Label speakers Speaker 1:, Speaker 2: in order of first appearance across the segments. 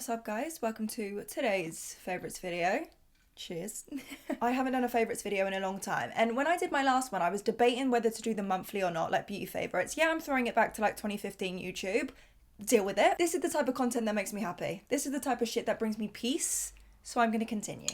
Speaker 1: What's up guys? Welcome to today's favourites video. Cheers. I haven't done a favourites video in a long time, and when I did my last one I was debating whether to do the monthly or not, like beauty favourites. Yeah, I'm throwing it back to like 2015 YouTube. Deal with it. This is the type of content that makes me happy. This is the type of shit that brings me peace, so I'm going to continue.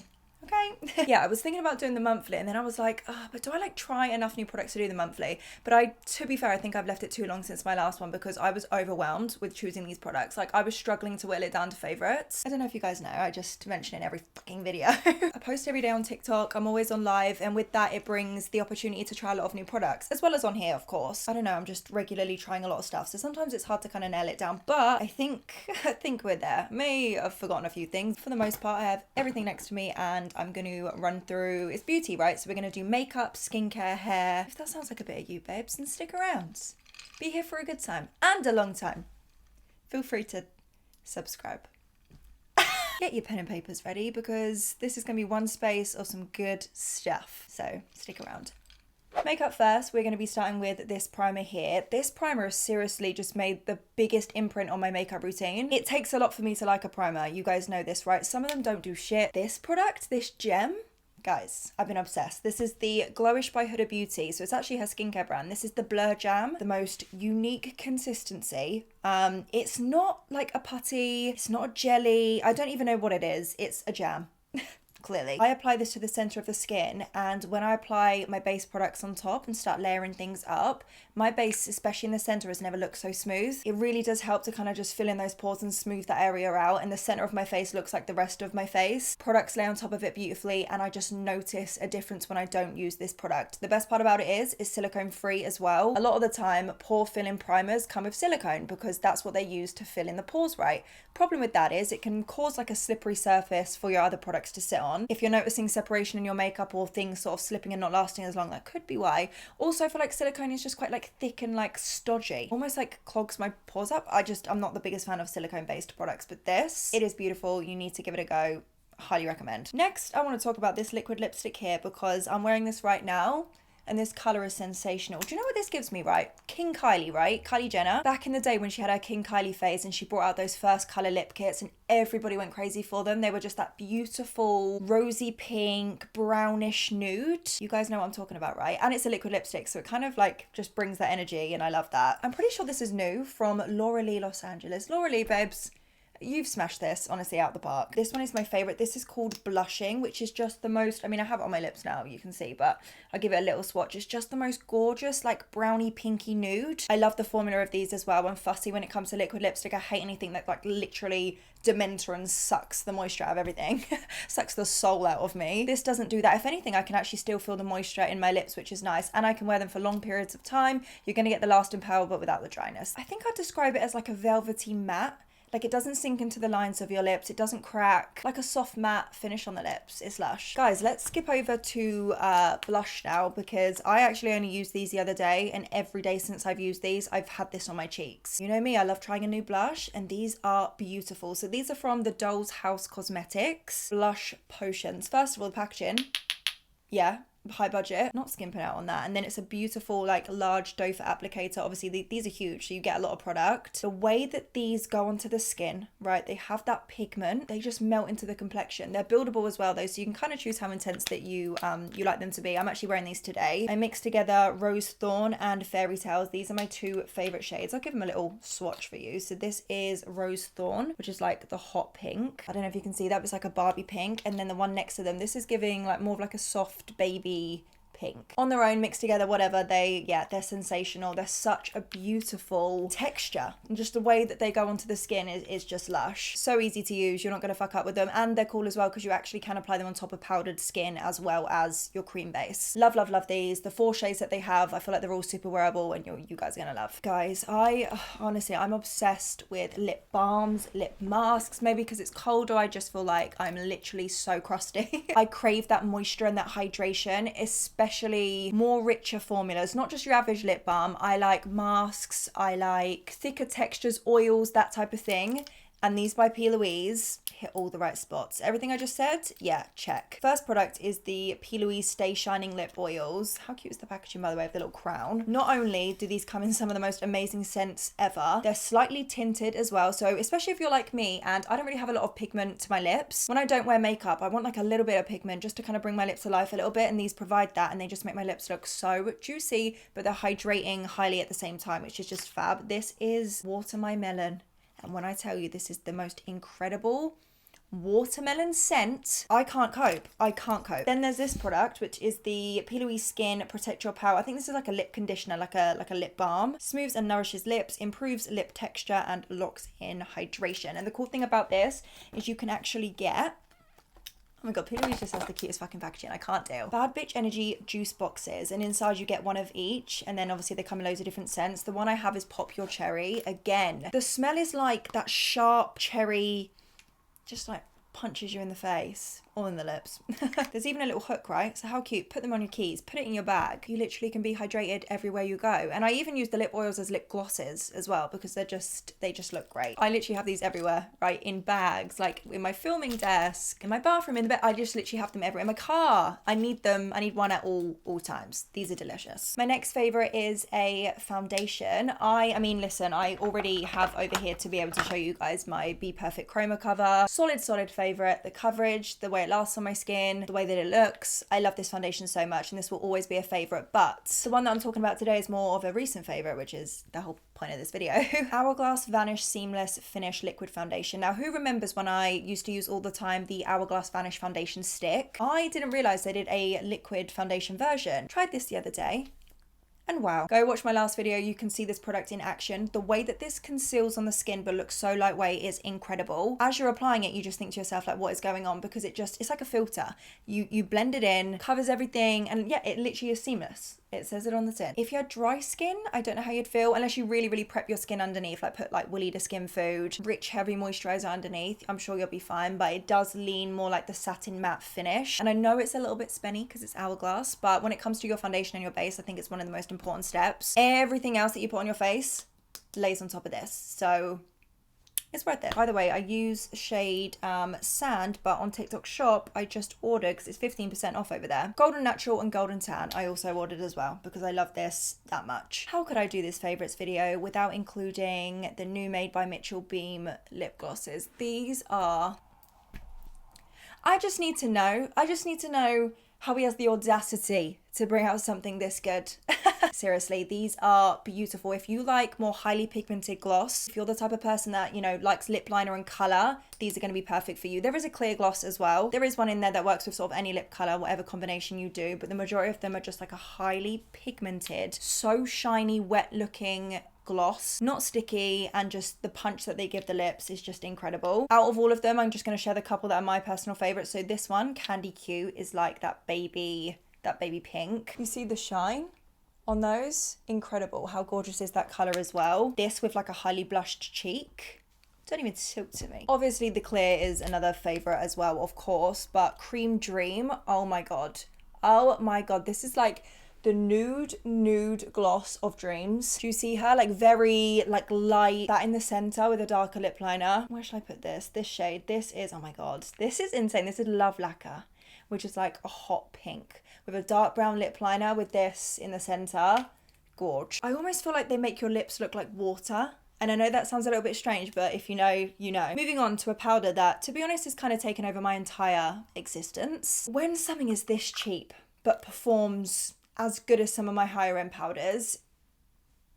Speaker 1: Okay. Yeah, I was thinking about doing the monthly, and then I was like, but do I like try enough new products to do the monthly? But to be fair, I think I've left it too long since my last one because I was overwhelmed with choosing these products. Like I was struggling to whittle it down to favorites. I don't know if you guys know, I just mention it in every fucking video. I post every day on TikTok. I'm always on live, and with that, it brings the opportunity to try a lot of new products, as well as on here, of course. I don't know, I'm just regularly trying a lot of stuff, so sometimes it's hard to kind of nail it down, but I think we're there. May have forgotten a few things. For the most part, I have everything next to me, and I'm going to run through, it's beauty, right? So we're going to do makeup, skincare, hair. If that sounds like a bit of you, babes, then stick around. Be here for a good time and a long time. Feel free to subscribe. Get your pen and papers ready because this is going to be one space of some good stuff. So stick around. Makeup first, we're going to be starting with this primer here. This primer has seriously just made the biggest imprint on my makeup routine. It takes a lot for me to like a primer. You guys know this, right? Some of them don't do shit. This product, this gem, guys, I've been obsessed. This is the Glowish by Huda Beauty. So it's actually her skincare brand. This is the Blur Jam, the most unique consistency. It's not like a putty. It's not a jelly. I don't even know what it is. It's a jam. Clearly. I apply this to the center of the skin, and when I apply my base products on top and start layering things up, my base, especially in the center, has never looked so smooth. It really does help to kind of just fill in those pores and smooth that area out, and the center of my face looks like the rest of my face. Products lay on top of it beautifully, and I just notice a difference when I don't use this product. The best part about it is silicone free as well. A lot of the time, pore filling primers come with silicone because that's what they use to fill in the pores, right? Problem with that is it can cause like a slippery surface for your other products to sit on. If you're noticing separation in your makeup or things sort of slipping and not lasting as long, that could be why. Also, I feel like silicone is just quite like thick and like stodgy, almost like clogs my pores up. I'm not the biggest fan of silicone based products, but this, it is beautiful. You need to give it a go. Highly recommend. Next, I want to talk about this liquid lipstick here because I'm wearing this right now. And this colour is sensational. Do you know what this gives me, right? King Kylie, right? Kylie Jenner. Back in the day when she had her King Kylie phase and she brought out those first colour lip kits and everybody went crazy for them. They were just that beautiful rosy pink, brownish nude. You guys know what I'm talking about, right? And it's a liquid lipstick, so it kind of like just brings that energy, and I love that. I'm pretty sure this is new from Laura Lee Los Angeles. Laura Lee, babes. You've smashed this, honestly, out the park. This one is my favourite. This is called Blushing, which is just the most, I mean, I have it on my lips now, you can see, but I'll give it a little swatch. It's just the most gorgeous, like brownie pinky nude. I love the formula of these as well. I'm fussy when it comes to liquid lipstick. I hate anything that like literally Dementor and sucks the moisture out of everything. Sucks the soul out of me. This doesn't do that. If anything, I can actually still feel the moisture in my lips, which is nice, and I can wear them for long periods of time. You're going to get the lasting power, but without the dryness. I think I'd describe it as like a velvety matte. Like it doesn't sink into the lines of your lips. It doesn't crack. Like a soft matte finish on the lips. It's lush. Guys, let's skip over to blush now because I actually only used these the other day, and every day since I've used these, I've had this on my cheeks. You know me, I love trying a new blush, and these are beautiful. So these are from the Doll's House Cosmetics Blush Potions. First of all, the packaging. Yeah. High budget, not skimping out on that. And then it's a beautiful like large doe foot applicator. Obviously these are huge, so you get a lot of product. The way that these go onto the skin, right, they have that pigment, they just melt into the complexion. They're buildable as well though, so you can kind of choose how intense that you like them to be. I'm actually wearing these today. I mixed together Rose Thorn and Fairy Tales. These are my two favorite shades. I'll give them a little swatch for you. So this is Rose Thorn, which is like the hot pink. I don't know if you can see that, but it's like a Barbie pink. And then the one next to them, this is giving like more of like a soft baby pink. On their own, mixed together, whatever, they're sensational. They're such a beautiful texture, and just the way that they go onto the skin is just lush. So easy to use, you're not going to fuck up with them, and they're cool as well because you actually can apply them on top of powdered skin as well as your cream base. Love these. The 4 shades that they have, I feel like they're all super wearable, and you guys are gonna love. Guys, I'm obsessed with lip balms, lip masks, maybe because it's colder. I just feel like I'm literally so crusty. I crave that moisture and that hydration, especially more richer formulas, not just your average lip balm. I like masks, I like thicker textures, oils, that type of thing. And these by P. Louise hit all the right spots. Everything I just said, yeah, check. First product is the P. Louise Stay Shining Lip Oils. How cute is the packaging, by the way, with the little crown? Not only do these come in some of the most amazing scents ever, they're slightly tinted as well. So especially if you're like me and I don't really have a lot of pigment to my lips, when I don't wear makeup, I want like a little bit of pigment just to kind of bring my lips to life a little bit, and these provide that, and they just make my lips look so juicy, but they're hydrating highly at the same time, which is just fab. This is Water My Melon. And when I tell you this is the most incredible watermelon scent, I can't cope. I can't cope. Then there's this product, which is the P. Louise Skin Protect Your Power. I think this is like a lip conditioner, like a lip balm. Smooths and nourishes lips, improves lip texture, and locks in hydration. And the cool thing about this is you can actually get, oh my god, P. Louise just has the cutest fucking packaging. I can't deal. Bad Bitch Energy juice boxes, and inside you get one of each, and then obviously they come in loads of different scents. The one I have is Pop Your Cherry. Again, the smell is like that sharp cherry, just like punches you in the face or in the lips. There's even a little hook, right? So how cute. Put them on your keys, put it in your bag. You literally can be hydrated everywhere you go. And I even use the lip oils as lip glosses as well, because they just look great. I literally have these everywhere, right? In bags, like in my filming desk, in my bathroom, in the bed. I just literally have them everywhere. In my car, I need them. I need one at all times. These are delicious. My next favorite is a foundation. I mean, listen, I already have over here to be able to show you guys my Be Perfect Chroma cover. Solid favorite. The coverage, the way it lasts on my skin, the way that it looks. I love this foundation so much, and this will always be a favorite. But the one that I'm talking about today is more of a recent favorite, which is the whole point of this video. Hourglass Vanish Seamless Finish Liquid Foundation. Now, who remembers when I used to use all the time the Hourglass Vanish foundation stick? I didn't realize they did a liquid foundation version. Tried this the other day. And wow, go watch my last video, you can see this product in action. The way that this conceals on the skin but looks so lightweight is incredible. As you're applying it, you just think to yourself, like, what is going on? Because it's like a filter. You blend it in, covers everything, and yeah, it literally is seamless. It says it on the tin. If you had dry skin, I don't know how you'd feel, unless you really prep your skin underneath, like put like Willy to Skin Food, rich heavy moisturizer underneath. I'm sure you'll be fine, but it does lean more like the satin matte finish. And I know it's a little bit spenny because it's Hourglass, but when it comes to your foundation and your base, I think it's one of the most important steps. Everything else that you put on your face lays on top of this. So it's worth it. By the way, I use shade Sand, but on TikTok Shop, I just ordered, because it's 15% off over there, Golden Natural and Golden Tan. I also ordered as well, because I love this that much. How could I do this favourites video without including the new Made by Mitchell Beam lip glosses? These are... I just need to know how he has the audacity to bring out something this good. Seriously, these are beautiful. If you like more highly pigmented gloss, if you're the type of person that, you know, likes lip liner and colour, these are going to be perfect for you. There is a clear gloss as well. There is one in there that works with sort of any lip colour, whatever combination you do, but the majority of them are just like a highly pigmented, so shiny, wet looking gloss, not sticky, and just the punch that they give the lips is just incredible. Out of all of them, I'm just going to share the couple that are my personal favourites. So this one, Candy Cute, is like that baby pink. You see the shine on those? Incredible. How gorgeous is that colour as well? This with like a highly blushed cheek. Don't even talk to me. Obviously the clear is another favourite as well, of course, but Cream Dream, oh my god, this is like the nude gloss of dreams. Do you see her? Like very like light, that in the center with a darker lip liner. Where should I put this shade? This is, oh my god, this is insane. This is Love Lacquer, which is like a hot pink with a dark brown lip liner with this in the center. Gorge. I almost feel like they make your lips look like water. And I know that sounds a little bit strange, but if you know, you know. Moving on to a powder that, to be honest, has kind of taken over my entire existence. When something is this cheap, but performs as good as some of my higher end powders,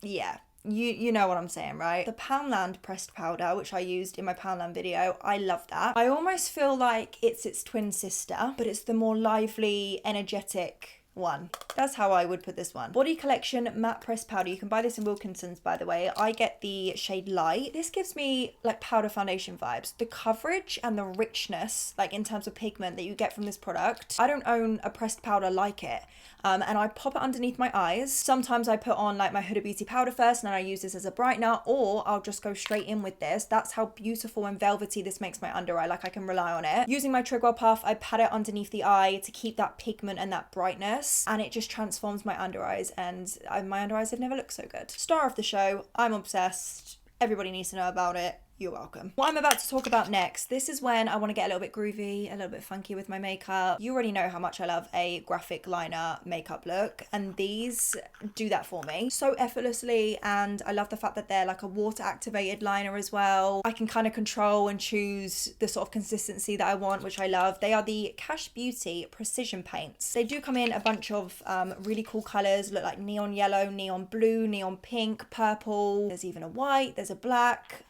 Speaker 1: yeah, you know what I'm saying, right? The Poundland pressed powder, which I used in my Poundland video, I love that. I almost feel like it's its twin sister, but it's the more lively, energetic one. That's how I would put this one. Body Collection matte pressed powder. You can buy this in Wilkinson's, by the way. I get the shade Light. This gives me like powder foundation vibes. The coverage and the richness, like in terms of pigment that you get from this product. I don't own a pressed powder like it. And I pop it underneath my eyes. Sometimes I put on like my Huda Beauty powder first and then I use this as a brightener, or I'll just go straight in with this. That's how beautiful and velvety this makes my under eye. Like I can rely on it. Using my Trigwell Puff, I pat it underneath the eye to keep that pigment and that brightness, and it just transforms my under eyes, and my under eyes have never looked so good. Star of the show, I'm obsessed. Everybody needs to know about it. You're welcome. What I'm about to talk about next, this is when I want to get a little bit groovy, a little bit funky with my makeup. You already know how much I love a graphic liner makeup look, and these do that for me so effortlessly. And I love the fact that they're like a water activated liner as well. I can kind of control and choose the sort of consistency that I want, which I love. They are the Cash Beauty Precision Paints. They do come in a bunch of really cool colors, look like neon yellow, neon blue, neon pink, purple. There's even a white, there's a black.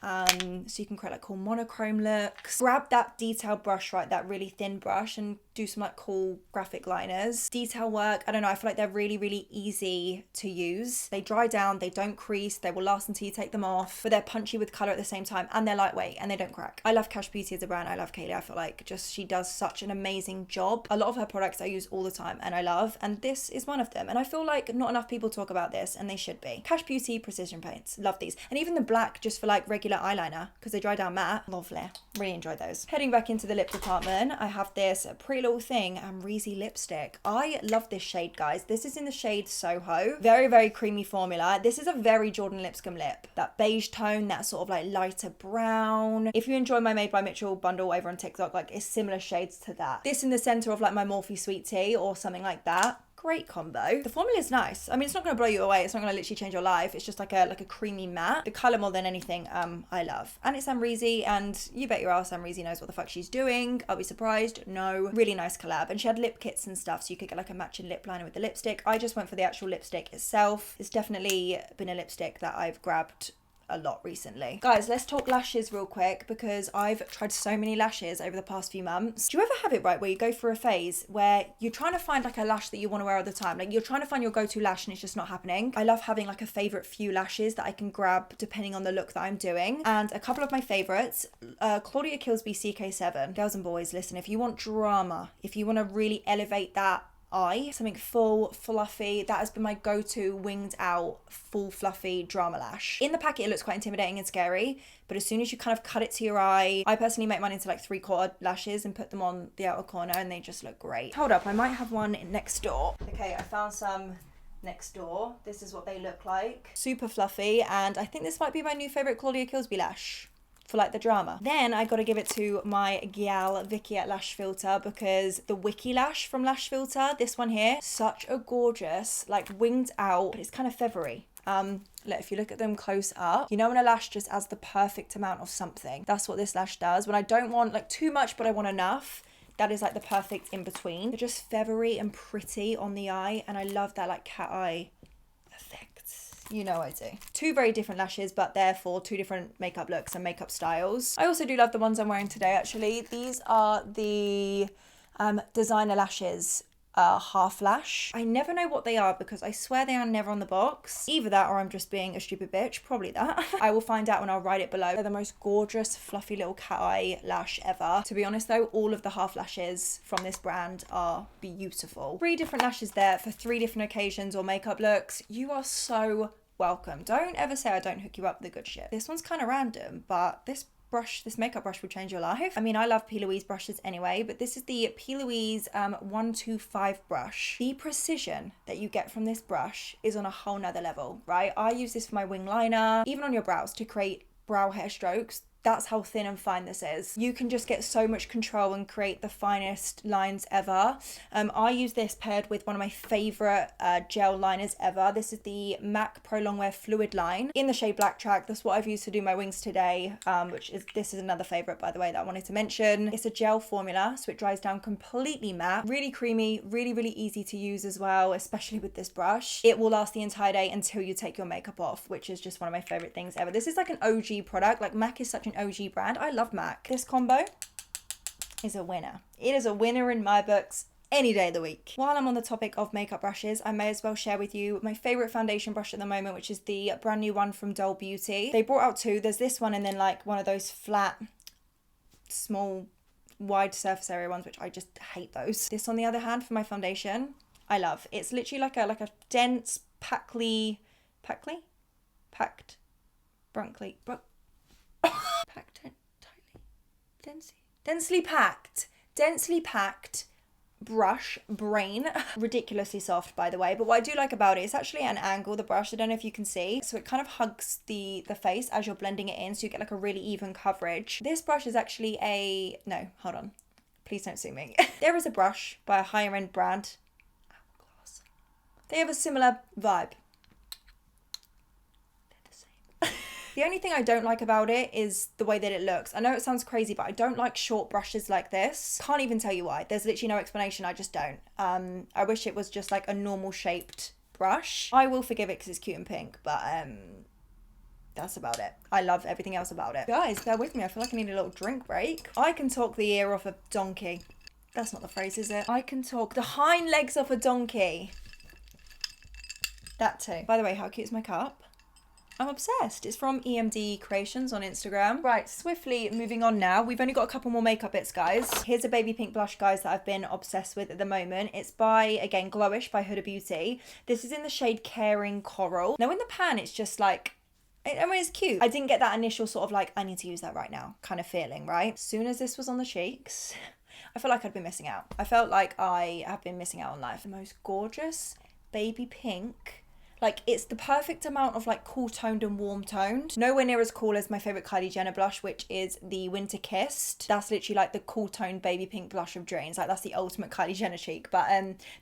Speaker 1: So you can create like cool monochrome looks. Grab that detail brush, right, that really thin brush, and do some like cool graphic liners. Detail work, I don't know, I feel like they're really, really easy to use. They dry down, they don't crease, they will last until you take them off, but they're punchy with color at the same time, and they're lightweight and they don't crack. I love Cash Beauty as a brand. I love Kaylee. I feel like just she does such an amazing job. A lot of her products I use all the time and I love, and this is one of them. And I feel like not enough people talk about this, and they should be. Cash Beauty Precision Paints, love these. And even the black just for like regular eyeliner, because they dry down matte. Lovely. Really enjoy those. Heading back into the lip department, I have this Pretty Little Thing Amrezy lipstick. I love this shade, guys. This is in the shade Soho. Very, very creamy formula. This is a very Jordan Lipscombe lip. That beige tone, that sort of like lighter brown. If you enjoy my Made by Mitchell bundle over on TikTok, like it's similar shades to that. This in the center of like my Morphe Sweet Tea or something like that. Great combo. The formula is nice. I mean, it's not going to blow you away. It's not going to literally change your life. It's just like a creamy matte. The color more than anything, I love. And it's Amrezy, and you bet your ass Amrezy knows what the fuck she's doing. I'll be surprised. No. Really nice collab. And she had lip kits and stuff, so you could get like a matching lip liner with the lipstick. I just went for the actual lipstick itself. It's definitely been a lipstick that I've grabbed a lot recently. Guys, let's talk lashes real quick, because I've tried so many lashes over the past few months. Do you ever have it, right, where you go through a phase where you're trying to find like a lash that you want to wear all the time? Like you're trying to find your go-to lash and it's just not happening. I love having like a favorite few lashes that I can grab depending on the look that I'm doing. And a couple of my favorites, Claudia Kilsby CK7. Girls and boys, listen, if you want drama, if you want to really elevate that eye, something full, fluffy, that has been my go-to winged out, full fluffy drama lash. In the packet it looks quite intimidating and scary, but as soon as you kind of cut it to your eye, I personally make mine into like 3/4 lashes and put them on the outer corner, and they just look great. Hold up, I might have one next door. Okay, I found some next door. This is what they look like. Super fluffy, and I think this might be my new favorite Claudia Kilsby lash for like the drama. Then I gotta give it to my gal Vicky at Lash Filter, because the Wiki Lash from Lash Filter, this one here, such a gorgeous, like winged out, but it's kind of feathery. If you look at them close up, you know when a lash just has the perfect amount of something? That's what this lash does. When I don't want like too much, but I want enough, that is like the perfect in between. They're just feathery and pretty on the eye, and I love that like cat eye effect. You know I do. Two very different lashes, but therefore two different makeup looks and makeup styles. I also do love the ones I'm wearing today, actually. These are the designer lashes, half lash. I never know what they are, because I swear they are never on the box. Either that or I'm just being a stupid bitch. Probably that. I will find out and I'll write it below. They're the most gorgeous fluffy little cat eye lash ever. To be honest though, all of the half lashes from this brand are beautiful. 3 different lashes there for 3 different occasions or makeup looks. You are so welcome. Don't ever say I don't hook you up with the good shit. This one's kind of random, but this makeup brush will change your life. I mean, I love P. Louise brushes anyway, but this is the P. Louise 125 brush. The precision that you get from this brush is on a whole nother level, right? I use this for my wing liner, even on your brows, to create brow hair strokes. That's how thin and fine this is. You can just get so much control and create the finest lines ever. I use this paired with one of my favorite gel liners ever. This is the MAC Pro Longwear Fluid Line in the shade Black Track. That's what I've used to do my wings today, this is another favorite, by the way, that I wanted to mention. It's a gel formula, so it dries down completely matte. Really creamy, really, really easy to use as well, especially with this brush. It will last the entire day until you take your makeup off, which is just one of my favorite things ever. This is like an OG product. Like MAC is such an OG brand. I love MAC. This combo is a winner. It is a winner in my books any day of the week. While I'm on the topic of makeup brushes, I may as well share with you my favorite foundation brush at the moment, which is the brand new one from Doll Beauty. They brought out 2. There's this one and then like one of those flat, small, wide surface area ones, which I just hate those. This on the other hand for my foundation, I love. It's literally like a dense, densely packed brush brain. Ridiculously soft, by the way, but what I do like about it is actually an angle, the brush. I don't know if you can see, so it kind of hugs the face as you're blending it in, so you get like a really even coverage. This brush is actually a, no, hold on, please don't sue me. There is a brush by a higher end brand, Hourglass. They have a similar vibe. The only thing I don't like about it is the way that it looks. I know it sounds crazy, but I don't like short brushes like this. Can't even tell you why. There's literally no explanation. I just don't. I wish it was just like a normal shaped brush. I will forgive it because it's cute and pink, but that's about it. I love everything else about it. Guys, bear with me. I feel like I need a little drink break. I can talk the ear off a donkey. That's not the phrase, is it? I can talk the hind legs off a donkey. That too. By the way, how cute is my cup? I'm obsessed. It's from EMD Creations on Instagram. Right, swiftly moving on now. We've only got a couple more makeup bits, guys. Here's a baby pink blush, guys, that I've been obsessed with at the moment. It's by, again, Glowish by Huda Beauty. This is in the shade Caring Coral. Now, in the pan, it's just like, I mean, it's cute. I didn't get that initial sort of like, I need to use that right now kind of feeling, right? As soon as this was on the cheeks, I felt like I'd been missing out. I felt like I have been missing out on life. The most gorgeous baby pink. Like, it's the perfect amount of like cool toned and warm toned. Nowhere near as cool as my favorite Kylie Jenner blush, which is the Winter Kissed. That's literally like the cool toned baby pink blush of dreams. Like, that's the ultimate Kylie Jenner cheek. But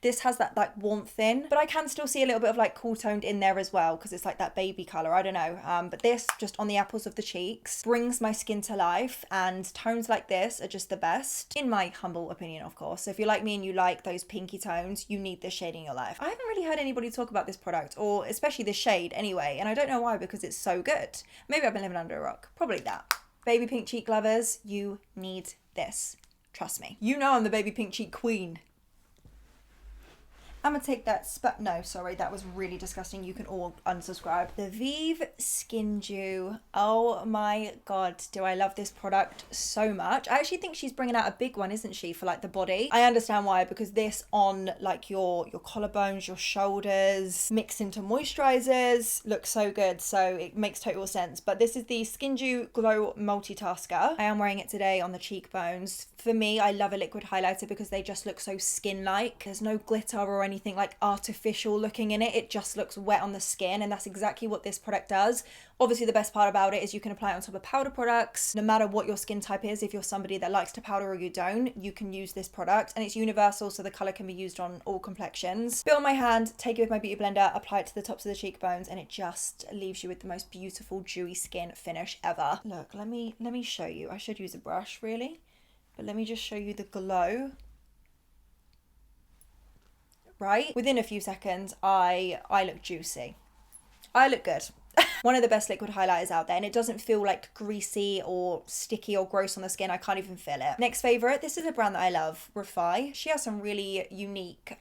Speaker 1: this has that like warmth in, but I can still see a little bit of like cool toned in there as well, because it's like that baby color. I don't know. But this just on the apples of the cheeks brings my skin to life, and tones like this are just the best, in my humble opinion, of course. So if you're like me and you like those pinky tones, you need this shade in your life. I haven't really heard anybody talk about this product, or especially this shade anyway, and I don't know why, because it's so good. Maybe I've been living under a rock. Probably that. Baby pink cheek lovers, you need this. Trust me. You know I'm the baby pink cheek queen. I'm gonna take that no, sorry, that was really disgusting. You can all unsubscribe. The Vive Skin Dew. Oh my god, do I love this product so much. I actually think she's bringing out a big one, isn't she, for like the body. I understand why, because this on like your collarbones, your shoulders, mixed into moisturizers, looks so good, so it makes total sense. But this is the Skin Dew Glow Multitasker. I am wearing it today on the cheekbones. For me, I love a liquid highlighter because they just look so skin-like. There's no glitter or anything like artificial looking in it. It just looks wet on the skin, and that's exactly what this product does. Obviously, the best part about it is you can apply it on top of powder products. No matter what your skin type is, if you're somebody that likes to powder or you don't, you can use this product, and it's universal, so the color can be used on all complexions. Bit on my hand, take it with my beauty blender, apply it to the tops of the cheekbones, and it just leaves you with the most beautiful dewy skin finish ever. Look, let me show you. I should use a brush really, but let me just show you the glow. Right? Within a few seconds, I look juicy. I look good. One of the best liquid highlighters out there, and it doesn't feel like greasy or sticky or gross on the skin. I can't even feel it. Next favorite, this is a brand that I love, Refy. She has some really unique,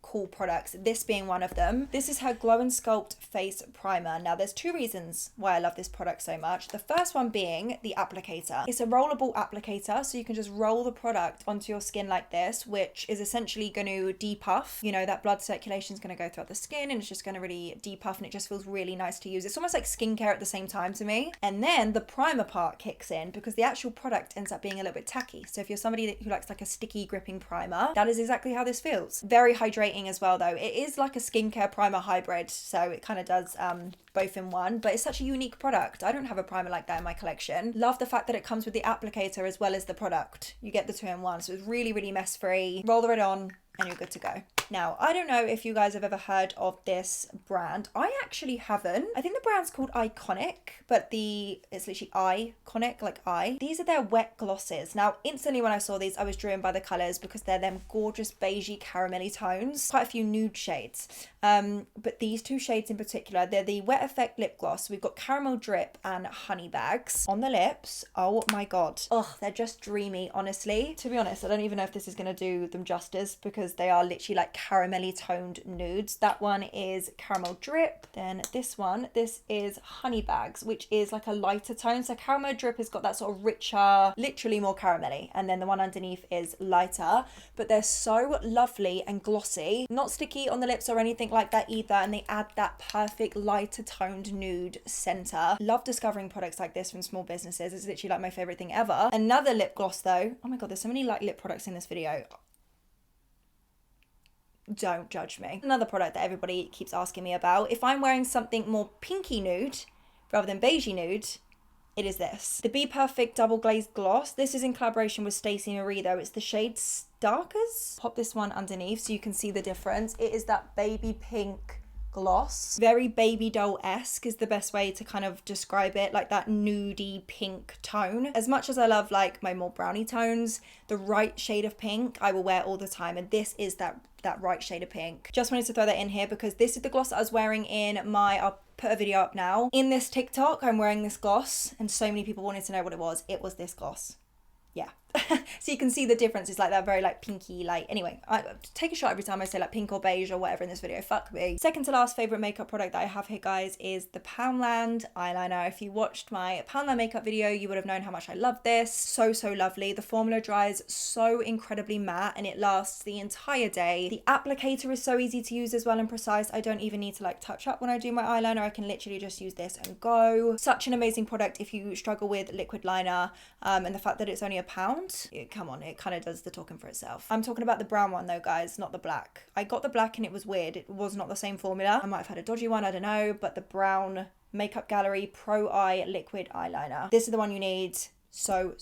Speaker 1: cool products, this being one of them. This is her Glow and Sculpt Face Primer. Now, there's two reasons why I love this product so much. The first one being the applicator. It's a rollable applicator, so you can just roll the product onto your skin like this, which is essentially going to depuff. You know, that blood circulation is going to go throughout the skin, and it's just going to really depuff, and it just feels really nice to use. It's almost like skincare at the same time to me. And then the primer part kicks in, because the actual product ends up being a little bit tacky. So if you're somebody who likes like a sticky gripping primer, that is exactly how this feels. Very hydrating as well though. It is like a skincare primer hybrid, so it kind of does both in one, but it's such a unique product. I don't have a primer like that in my collection. Love the fact that it comes with the applicator as well as the product. You get the two in one, so it's really, really mess free. Roll it on and you're good to go. Now, I don't know if you guys have ever heard of this brand. I actually haven't. I think the brand's called Iconic, but it's literally Iconic, like I. These are their wet glosses. Now, instantly when I saw these, I was driven by the colours because they're them gorgeous beigey caramelly tones. Quite a few nude shades. But these two shades in particular, they're the Wet Effect Lip Gloss. We've got Caramel Drip and Honey Bags on the lips. Oh my god. Ugh, they're just dreamy, honestly. To be honest, I don't even know if this is going to do them justice, because they are literally like caramelly toned nudes. That one is Caramel Drip. Then this one, this is Honey Bags, which is like a lighter tone. So Caramel Drip has got that sort of richer, literally more caramelly. And then the one underneath is lighter. But they're so lovely and glossy. Not sticky on the lips or anything like that either. And they add that perfect lighter toned nude center. Love discovering products like this from small businesses. It's literally like my favorite thing ever. Another lip gloss though. Oh my god, there's so many like lip products in this video. don't judge me. Another product that everybody keeps asking me about, if I'm wearing something more pinky nude rather than beigey nude, it is this. The Be Perfect Double Glazed Gloss. This is in collaboration with Stacey Marie though. It's the shade Starkers. Pop this one underneath so you can see the difference. It is that baby pink gloss. Very baby doll-esque is the best way to kind of describe it, like that nudie pink tone. As much as I love like my more brownie tones, the right shade of pink I will wear all the time, and this is that right shade of pink. Just wanted to throw that in here because this is the gloss that I was wearing in my, I'll put a video up now. In this TikTok, I'm wearing this gloss and so many people wanted to know what it was. It was this gloss. Yeah. So you can see the difference. It's like that very like pinky, like, anyway, I take a shot every time I say like pink or beige or whatever in this video. Fuck me. Second to last favorite makeup product that I have here, guys, is the Poundland eyeliner. If you watched my Poundland makeup video, you would have known how much I love this. So lovely. The formula dries so incredibly matte and it lasts the entire day. The applicator is so easy to use as well and precise. I don't even need to like touch up when I do my eyeliner. I can literally just use this and go. Such an amazing product if you struggle with liquid liner, and the fact that it's only £1. Come on, it kind of does the talking for itself. I'm talking about the brown one though, guys, not the black. I got the black and it was weird. It was not the same formula. I might have had a dodgy one, I don't know, but the brown Makeup Gallery Pro Eye liquid eyeliner. This is the one you need. So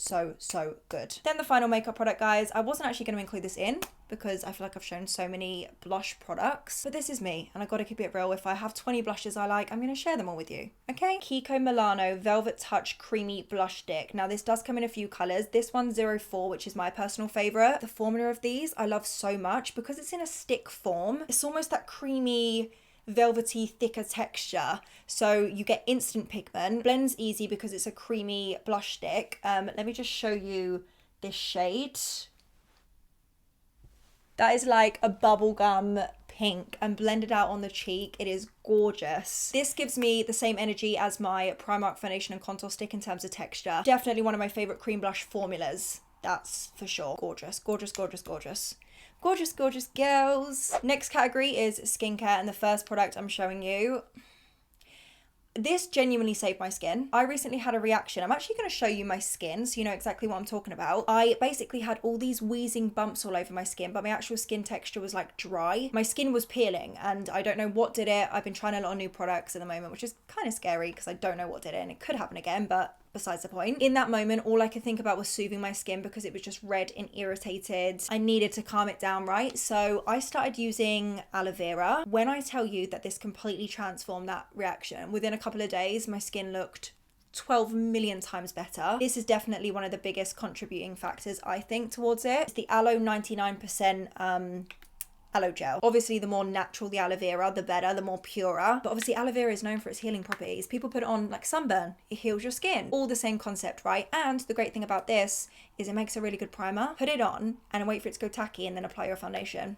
Speaker 1: good. Then the final makeup product, guys. I wasn't actually going to include this in because I feel like I've shown so many blush products, but this is me and I got to keep it real. If I have 20 blushes I like, I'm going to share them all with you. Okay. Kiko Milano Velvet Touch Creamy Blush Stick. Now this does come in a few colors. This one's 04, which is my personal favorite. The formula of these I love so much because it's in a stick form. It's almost that creamy, velvety, thicker texture, so you get instant pigment. Blends easy because it's a creamy blush stick. Let me just show you this shade. That is like a bubblegum pink and blended out on the cheek. It is gorgeous. This gives me the same energy as my Primark foundation and contour stick in terms of texture. Definitely one of my favorite cream blush formulas, that's for sure. Gorgeous. Gorgeous girls. Next category is skincare, and the first product I'm showing you, this genuinely saved my skin. I recently had a reaction. I'm actually going to show you my skin so you know exactly what I'm talking about. I basically had all these wheezing bumps all over my skin, but my actual skin texture was like dry. My skin was peeling and I don't know what did it. I've been trying a lot of new products at the moment, which is kind of scary because I don't know what did it and it could happen again, but besides the point. In that moment, all I could think about was soothing my skin because it was just red and irritated. I needed to calm it down, right? So I started using aloe vera. When I tell you that this completely transformed that reaction, within a couple of days, my skin looked 12 million times better. This is definitely one of the biggest contributing factors, I think, towards it. It's the aloe 99% aloe gel. Obviously, the more natural the aloe vera, the better, the more purer. But obviously, aloe vera is known for its healing properties. People put it on like sunburn. It heals your skin. All the same concept, right? And the great thing about this is it makes a really good primer. Put it on and wait for it to go tacky and then apply your foundation.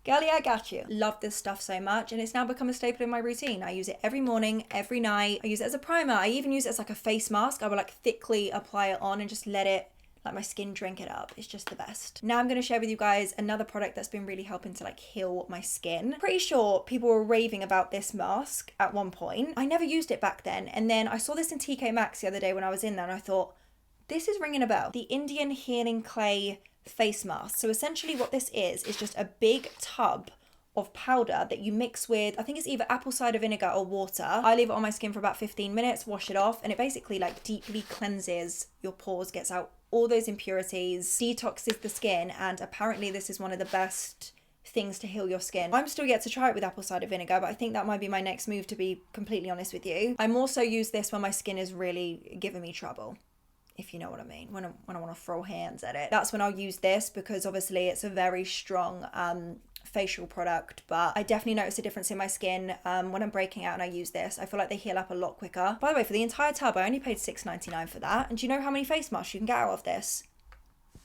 Speaker 1: Girlie, I got you. Love this stuff so much and it's now become a staple in my routine. I use it every morning, every night. I use it as a primer. I even use it as like a face mask. I will like thickly apply it on and just let it, like my skin, drink it up. It's just the best. Now I'm going to share with you guys another product that's been really helping to like heal my skin. Pretty sure people were raving about this mask at one point. I never used it back then. And then I saw this in TK Maxx the other day when I was in there and I thought, this is ringing a bell. The Indian Healing Clay face mask. So essentially what this is just a big tub of powder that you mix with, I think it's either apple cider vinegar or water. I leave it on my skin for about 15 minutes, wash it off, and it basically like deeply cleanses your pores, gets out all those impurities, detoxes the skin, and apparently this is one of the best things to heal your skin. I'm still yet to try it with apple cider vinegar, but I think that might be my next move, to be completely honest with you. I'm also use this when my skin is really giving me trouble, if you know what I mean, when I want to throw hands at it. That's when I'll use this because obviously it's a very strong facial product, but I definitely notice a difference in my skin when I'm breaking out and I use this. I feel like they heal up a lot quicker. By the way, for the entire tub, I only paid $6.99 for that. And do you know how many face masks you can get out of this?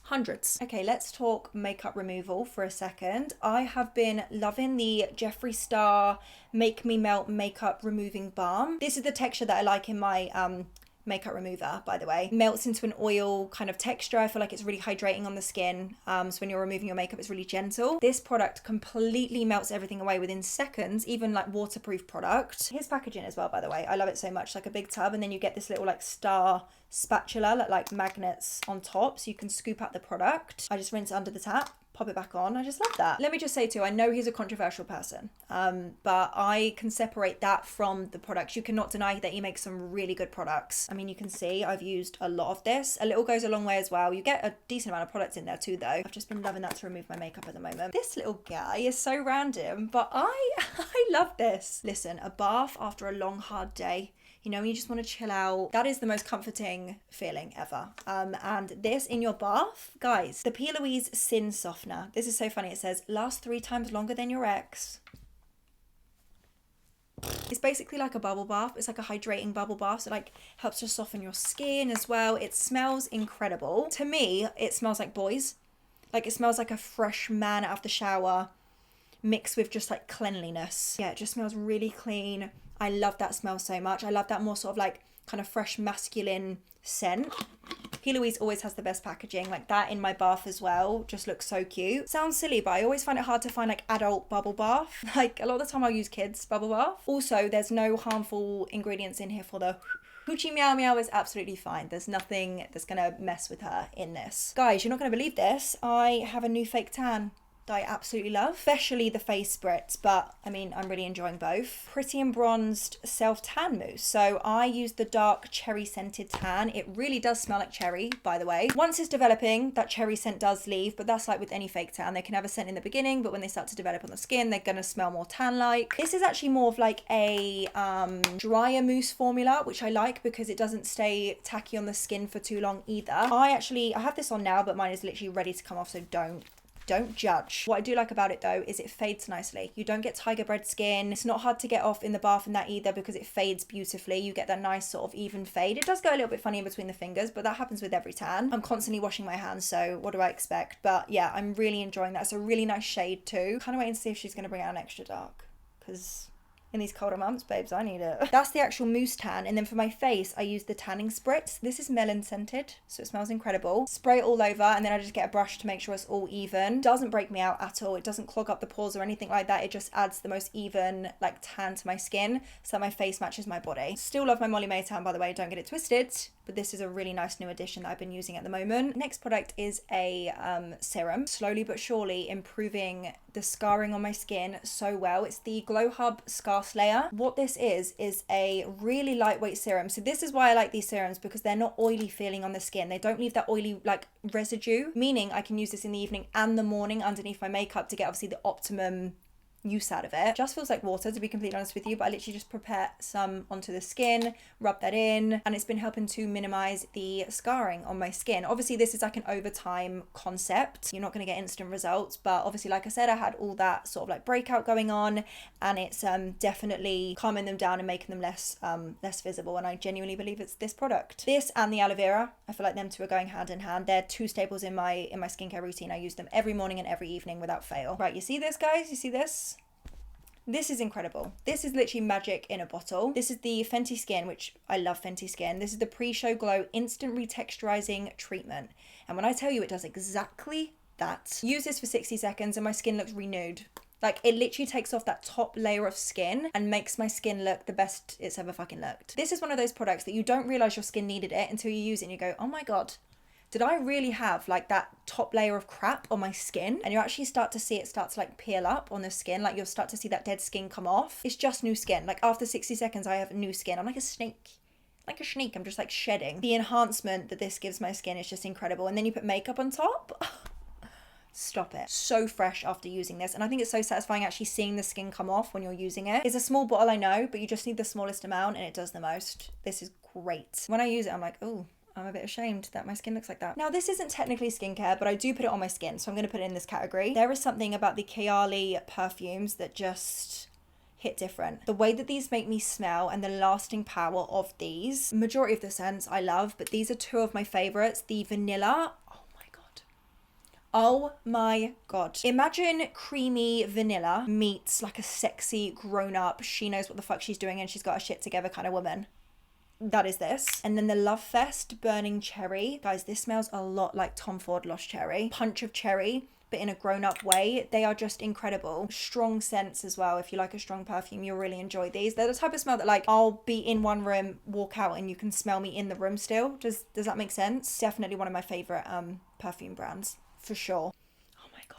Speaker 1: Hundreds. Okay, let's talk makeup removal for a second. I have been loving the Jeffree Star Make Me Melt Makeup Removing Balm. This is the texture that I like in my makeup remover, by the way. Melts into an oil kind of texture. I feel like it's really hydrating on the skin. So when you're removing your makeup, it's really gentle. This product completely melts everything away within seconds, even like waterproof product. Here's packaging as well, by the way. I love it so much. Like a big tub, and then you get this little like star spatula, like magnets on top, so you can scoop out the product. I just rinse under the tap. pop it back on. I just love that. Let me just say too, I know he's a controversial person, but I can separate that from the products. You cannot deny that he makes some really good products. I mean, you can see I've used a lot of this. A little goes a long way as well. You get a decent amount of products in there too though. I've just been loving that to remove my makeup at the moment. This little guy is so random, but I love this. Listen, a bath after a long hard day. You know, you just want to chill out. That is the most comforting feeling ever. And this in your bath, guys, the P. Louise Sin Softener. This is so funny. It says, lasts 3 times longer than your ex. It's basically like a bubble bath. It's like a hydrating bubble bath. So like helps to soften your skin as well. It smells incredible. To me, it smells like boys. Like it smells like a fresh man out of the shower mixed with just like cleanliness. Yeah, it just smells really clean. I love that smell so much. I love that more sort of like kind of fresh masculine scent. P. Louise always has the best packaging. Like that in my bath as well just looks so cute. Sounds silly, but I always find it hard to find like adult bubble bath. Like a lot of the time I'll use kids bubble bath. Also, there's no harmful ingredients in here for the Hoochie Meow Meow is absolutely fine. There's nothing that's gonna mess with her in this. Guys, you're not gonna believe this. I have a new fake tan that I absolutely love, especially the face spritz, but I mean, I'm really enjoying both. Pretty and Bronzed Self Tan Mousse. So I use the dark cherry scented tan. It really does smell like cherry, by the way. Once it's developing, that cherry scent does leave, but that's like with any fake tan. They can have a scent in the beginning, but when they start to develop on the skin, they're gonna smell more tan-like. This is actually more of like a drier mousse formula, which I like because it doesn't stay tacky on the skin for too long either. I have this on now, but mine is literally ready to come off, so don't judge. What I do like about it though is it fades nicely. You don't get tiger bread skin. It's not hard to get off in the bath in that either because it fades beautifully. You get that nice sort of even fade. It does go a little bit funny in between the fingers, but that happens with every tan. I'm constantly washing my hands, so what do I expect? But yeah, I'm really enjoying that. It's a really nice shade too. Kind of waiting to see if she's going to bring out an extra dark because in these colder months, babes, I need it. That's the actual mousse tan. And then for my face, I use the tanning spritz. This is melon scented, so it smells incredible. Spray it all over, and then I just get a brush to make sure it's all even. Doesn't break me out at all. It doesn't clog up the pores or anything like that. It just adds the most even like tan to my skin so that my face matches my body. Still love my Molly May tan, by the way, don't get it twisted. But this is a really nice new addition that I've been using at the moment. Next product is a serum, slowly but surely improving the scarring on my skin so well. It's the Glow Hub Scar Slayer. What this is a really lightweight serum. So this is why I like these serums, because they're not oily feeling on the skin. They don't leave that oily like residue, meaning I can use this in the evening and the morning underneath my makeup to get obviously the optimum use out of it. Just feels like water, to be completely honest with you, but I literally just prepare some onto the skin, rub that in, and it's been helping to minimize the scarring on my skin. Obviously this is like an overtime concept. You're not going to get instant results, but obviously like I said, I had all that sort of like breakout going on, and it's definitely calming them down and making them less visible, and I genuinely believe it's this product. This and the aloe vera, I feel like them two are going hand in hand. They're two staples in my skincare routine. I use them every morning and every evening without fail. Right, you see this, guys? You see this? This is incredible. This is literally magic in a bottle. This is the Fenty Skin, which I love Fenty Skin. This is the Pre-Show Glow Instant Retexturizing Treatment. And when I tell you it does exactly that, use this for 60 seconds and my skin looks renewed. Like it literally takes off that top layer of skin and makes my skin look the best it's ever fucking looked. This is one of those products that you don't realize your skin needed it until you use it and you go, oh my God, did I really have like that top layer of crap on my skin? And you actually start to see it start to like peel up on the skin. Like you'll start to see that dead skin come off. It's just new skin. Like after 60 seconds, I have new skin. I'm like a snake. Like a snake, I'm just like shedding. The enhancement that this gives my skin is just incredible. And then you put makeup on top. Stop it. So fresh after using this. And I think it's so satisfying actually seeing the skin come off when you're using it. It's a small bottle, I know, but you just need the smallest amount and it does the most. This is great. When I use it, I'm like, oh, I'm a bit ashamed that my skin looks like that. Now, this isn't technically skincare, but I do put it on my skin, so I'm going to put it in this category. There is something about the Kayali perfumes that just hit different. The way that these make me smell and the lasting power of these, majority of the scents I love, but these are two of my favorites. The vanilla, oh my God. Imagine creamy vanilla meets like a sexy grown-up, she knows what the fuck she's doing and she's got her shit together kind of woman. That is this. And then the Love Fest Burning Cherry. Guys, this smells a lot like Tom Ford Lost Cherry. Punch of cherry, but in a grown-up way. They are just incredible. Strong scents as well. If you like a strong perfume, you'll really enjoy these. They're the type of smell that like I'll be in one room, walk out, and you can smell me in the room still. Does that make sense? Definitely one of my favorite perfume brands, for sure. Oh my God.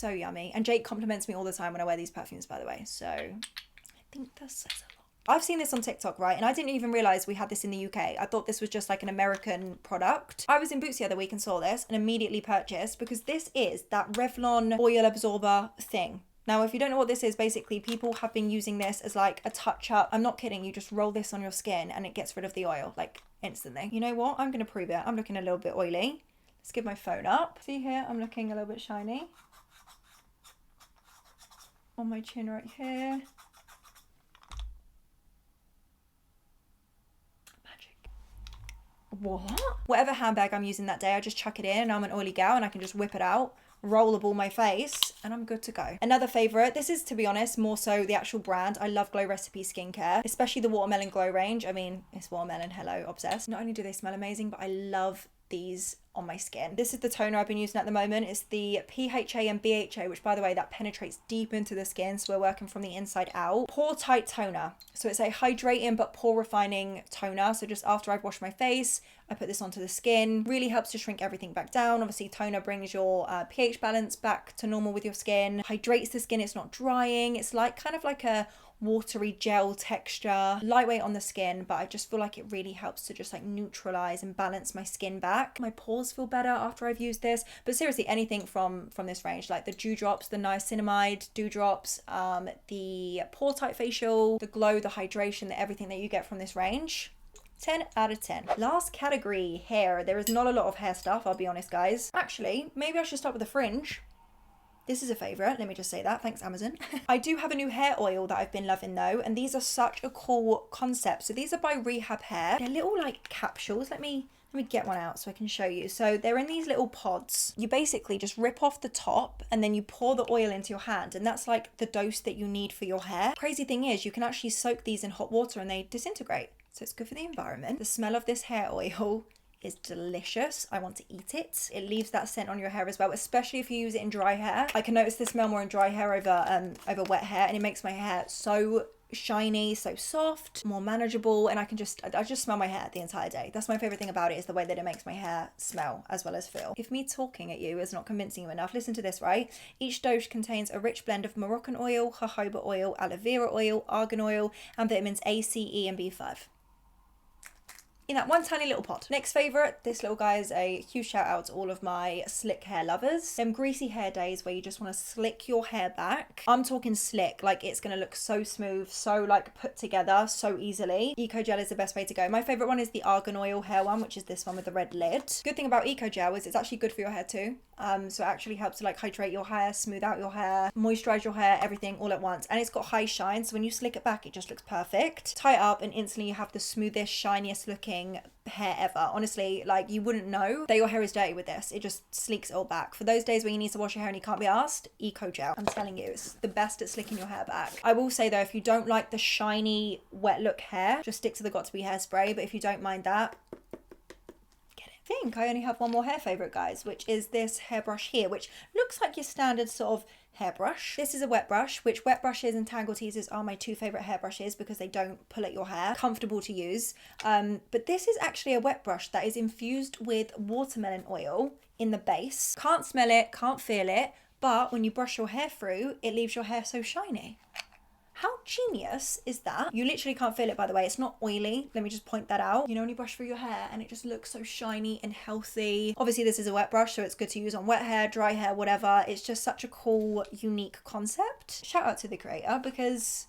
Speaker 1: So yummy. And Jake compliments me all the time when I wear these perfumes, by the way. So I think that says a lot. I've seen this on TikTok, right? And I didn't even realise we had this in the UK. I thought this was just like an American product. I was in Boots the other week and saw this and immediately purchased because this is that Revlon oil absorber thing. Now, if you don't know what this is, basically people have been using this as like a touch up. I'm not kidding. You just roll this on your skin and it gets rid of the oil like instantly. You know what? I'm going to prove it. I'm looking a little bit oily. Let's give my phone up. See here, I'm looking a little bit shiny. On my chin right here. What? Whatever handbag I'm using that day, I just chuck it in and I'm an oily gal and I can just whip it out, roll the ball my face and I'm good to go. Another favourite, this is to be honest more so the actual brand. I love Glow Recipe skincare, especially the Watermelon Glow range. I mean, it's watermelon, hello, obsessed. Not only do they smell amazing, but I love these on my skin. This is the toner I've been using at the moment. It's the PHA and BHA, which by the way, that penetrates deep into the skin, so we're working from the inside out. Pore tight toner. So it's a hydrating but pore refining toner. So just after I've washed my face, I put this onto the skin. Really helps to shrink everything back down. Obviously toner brings your pH balance back to normal with your skin. Hydrates the skin, it's not drying. It's like kind of like a watery gel texture, lightweight on the skin, but I just feel like it really helps to just like neutralize and balance my skin back. My pores feel better after I've used this, but seriously anything from this range, like the dewdrops, the niacinamide dewdrops, the pore tight facial, the glow, the hydration, the everything that you get from this range, 10 out of 10. Last category, hair. There is not a lot of hair stuff, I'll be honest guys. Actually, maybe I should start with the fringe. This is a favourite, let me just say that, thanks Amazon. I do have a new hair oil that I've been loving though, and these are such a cool concept. So these are by Rehab Hair. They're little like capsules. Let me get one out so I can show you. So they're in these little pods. You basically just rip off the top and then you pour the oil into your hand, and that's like the dose that you need for your hair. Crazy thing is you can actually soak these in hot water and they disintegrate. So it's good for the environment. The smell of this hair oil is delicious. I want to eat it. It leaves that scent on your hair as well, especially if you use it in dry hair. I can notice the smell more in dry hair over wet hair, and it makes my hair so shiny, so soft, more manageable, and I just smell my hair the entire day. That's my favorite thing about it, is the way that it makes my hair smell as well as feel. If me talking at you is not convincing you enough, listen to this, right? Each dose contains a rich blend of Moroccan oil, jojoba oil, aloe vera oil, argan oil, and vitamins A, C, E, and B5. In that one tiny little pot. Next favourite, this little guy is a huge shout out to all of my slick hair lovers. Them greasy hair days where you just want to slick your hair back. I'm talking slick, like it's going to look so smooth, so like put together so easily. Eco Gel is the best way to go. My favourite one is the argan oil hair one, which is this one with the red lid. Good thing about Eco Gel is it's actually good for your hair too. So it actually helps to like hydrate your hair, smooth out your hair, moisturize your hair, everything all at once. And it's got high shine, so when you slick it back, it just looks perfect. Tie it up and instantly you have the smoothest, shiniest looking hair ever. Honestly, like you wouldn't know that your hair is dirty with this. It just sleeks it all back. For those days where you need to wash your hair and you can't be asked, Eco Gel. I'm telling you, it's the best at slicking your hair back. I will say though, if you don't like the shiny, wet look hair, just stick to the Got2b hairspray. But if you don't mind that, I think I only have one more hair favourite, guys, which is this hairbrush here, which looks like your standard sort of hairbrush. This is a wet brush, which wet brushes and tangle teasers are my two favourite hairbrushes because they don't pull at your hair. Comfortable to use. But this is actually a wet brush that is infused with watermelon oil in the base. Can't smell it, can't feel it, but when you brush your hair through, it leaves your hair so shiny. How genius is that? You literally can't feel it, by the way. It's not oily. Let me just point that out. You know, when you brush through your hair and it just looks so shiny and healthy. Obviously, this is a wet brush, so it's good to use on wet hair, dry hair, whatever. It's just such a cool, unique concept. Shout out to the creator because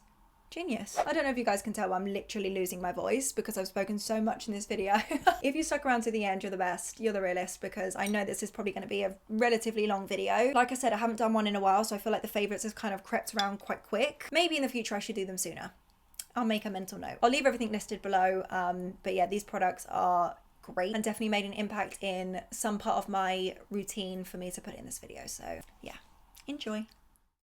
Speaker 1: genius. I don't know if you guys can tell, I'm literally losing my voice because I've spoken so much in this video. If you stuck around to the end, you're the best. You're the realist, because I know this is probably going to be a relatively long video. Like I said, I haven't done one in a while, so I feel like the favourites have kind of crept around quite quick. Maybe in the future I should do them sooner. I'll make a mental note. I'll leave everything listed below. But yeah, these products are great and definitely made an impact in some part of my routine for me to put in this video. So yeah, enjoy.